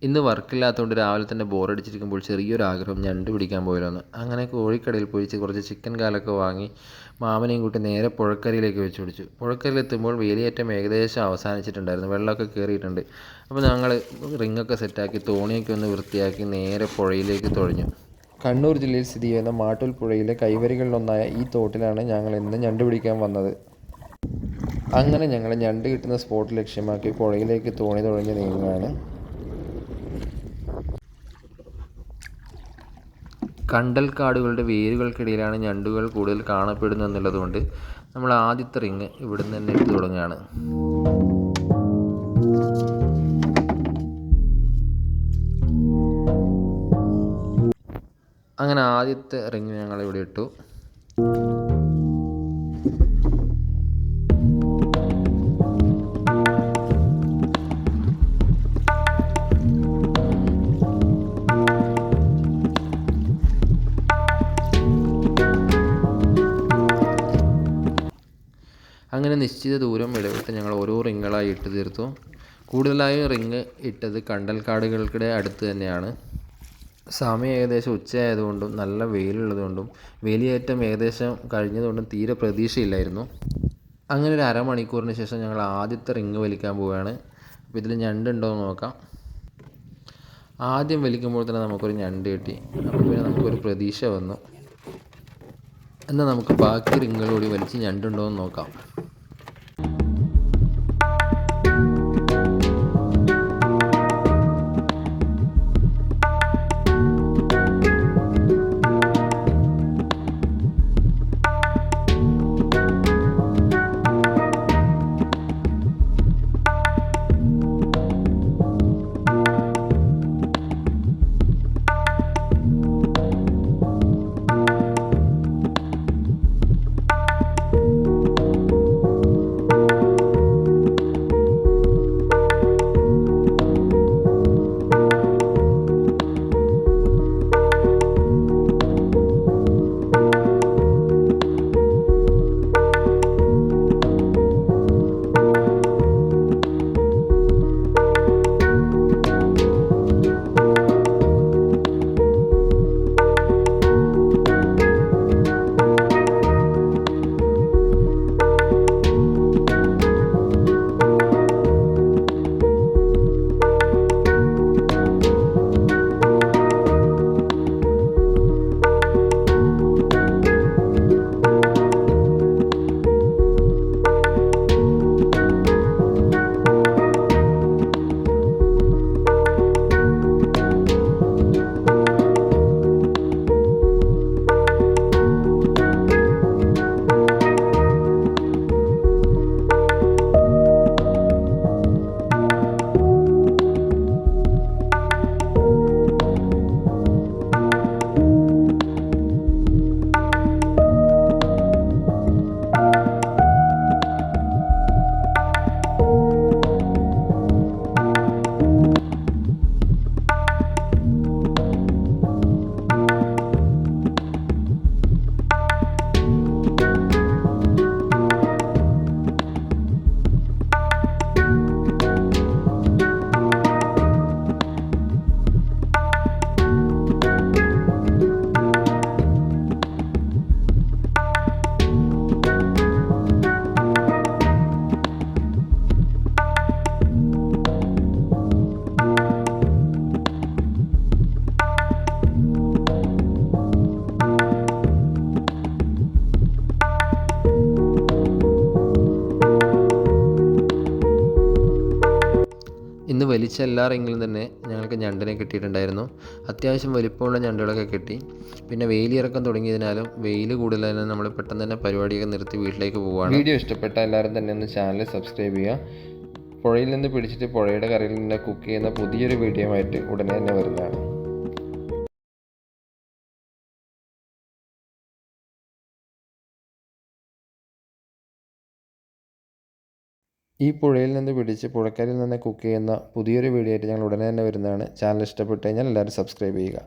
ഇന്ന് വർക്കില്ലാത്തതുകൊണ്ട് രാവിലെ തന്നെ ബോറടിച്ചിരിക്കുമ്പോൾ ചെറിയൊരു ആഗ്രഹം ഞണ്ട് പിടിക്കാൻ പോയാലോന്ന്. അങ്ങനെ കോഴിക്കടയിൽ പോയി കുറച്ച് ചിക്കൻ കാലൊക്കെ വാങ്ങി മാമനെയും കൂട്ടി നേരെ പുഴക്കരയിലേക്ക് വെച്ച് പിടിച്ചു. പുഴക്കരയിലെത്തുമ്പോൾ വേലിയേറ്റം ഏകദേശം അവസാനിച്ചിട്ടുണ്ടായിരുന്നു. വെള്ളമൊക്കെ കയറിയിട്ടുണ്ട്. അപ്പോൾ ഞങ്ങൾ റിങ്ങൊക്കെ സെറ്റാക്കി തോണിയൊക്കെ ഒന്ന് വൃത്തിയാക്കി നേരെ പുഴയിലേക്ക് തുഴഞ്ഞു. കണ്ണൂർ ജില്ലയിൽ സ്ഥിതി ചെയ്യുന്ന മാട്ടൂൽ പുഴയിലെ കൈവരികളിലൊന്നായ ഈ തോട്ടിലാണ് ഞങ്ങൾ ഇന്ന് ഞണ്ട് പിടിക്കാൻ വന്നത്. അങ്ങനെ ഞങ്ങൾ ഞണ്ട് കിട്ടുന്ന സ്പോട്ട് ലക്ഷ്യമാക്കി പുഴയിലേക്ക് തോണി തുഴഞ്ഞ് നീങ്ങുകയാണ്. കണ്ടൽക്കാടുകളുടെ വേരുകൾക്കിടയിലാണ് ഞണ്ടുകൾ കൂടുതൽ കാണപ്പെടുന്നു എന്നുള്ളതുകൊണ്ട് നമ്മൾ ആദ്യത്തെ റിങ് ഇവിടെ നിന്ന് തന്നെ ഇട്ട് തുടങ്ങുകയാണ്. അങ്ങനെ ആദ്യത്തെ റിങ് ഞങ്ങൾ ഇവിടെ ഇട്ടു. അങ്ങനെ നിശ്ചിത ദൂരം ഇടവിട്ട് ഞങ്ങൾ ഓരോ റിങ്ങുകളായി ഇട്ട് തീർത്തു. കൂടുതലായും റിങ് ഇട്ടത് കണ്ടൽക്കാടുകൾക്കിടെ അടുത്ത് തന്നെയാണ്. സമയം ഏകദേശം ഉച്ചയായതുകൊണ്ടും നല്ല വെയിലുള്ളതുകൊണ്ടും വേലിയേറ്റം ഏകദേശം കഴിഞ്ഞതുകൊണ്ടും തീരെ പ്രതീക്ഷയില്ലായിരുന്നു. അങ്ങനെ ഒരു അരമണിക്കൂറിന് ശേഷം ഞങ്ങൾ ആദ്യത്തെ റിങ് വലിക്കാൻ പോവുകയാണ്. അപ്പോൾ ഇതിൽ ഞണ്ടുണ്ടോ എന്ന് നോക്കാം. ആദ്യം വലിക്കുമ്പോൾ തന്നെ നമുക്കൊരു ഞണ്ട് കിട്ടി. അപ്പോൾ പിന്നെ നമുക്കൊരു പ്രതീക്ഷ വന്നു. എന്നാൽ നമുക്ക് ബാക്കി റിങ്ങുകളോടി വലിച്ച് ഞണ്ടുണ്ടോ എന്ന് നോക്കാം. ഇന്ന് വലിച്ച എല്ലാ റിങ്ങിലും തന്നെ ഞങ്ങൾക്ക് ഞണ്ടിനെ കിട്ടിയിട്ടുണ്ടായിരുന്നു. അത്യാവശ്യം വലിപ്പമുള്ള ഞണ്ടുകളൊക്കെ കിട്ടി. പിന്നെ വേലിയിറക്കം തുടങ്ങിയതിനാലും വെയിൽ കൂടുതലായതിനാൽ നമ്മൾ പെട്ടെന്ന് തന്നെ പരിപാടിയൊക്കെ നിർത്തി വീട്ടിലേക്ക് പോവുകയാണ്. വീഡിയോ ഇഷ്ടപ്പെട്ട എല്ലാവരും തന്നെ ഒന്ന് ചാനൽ സബ്സ്ക്രൈബ് ചെയ്യുക. പുഴയിൽ നിന്ന് പിടിച്ചിട്ട് പുഴയുടെ കരയിൽ നിന്ന് കുക്ക് ചെയ്യുന്ന പുതിയൊരു വീഡിയോ ആയിട്ട് ഉടനെ തന്നെ വരുന്നതാണ്. ഈ പുഴയിൽ നിന്ന് പിടിച്ച് പുഴക്കരയിൽ നിന്ന് കുക്ക് ചെയ്യുന്ന പുതിയൊരു വീഡിയോ ആയിട്ട് ഞങ്ങൾ ഉടനെ തന്നെ വരുന്നതാണ്. ചാനൽ ഇഷ്ടപ്പെട്ട് കഴിഞ്ഞാൽ എല്ലാവരും സബ്സ്ക്രൈബ് ചെയ്യുക.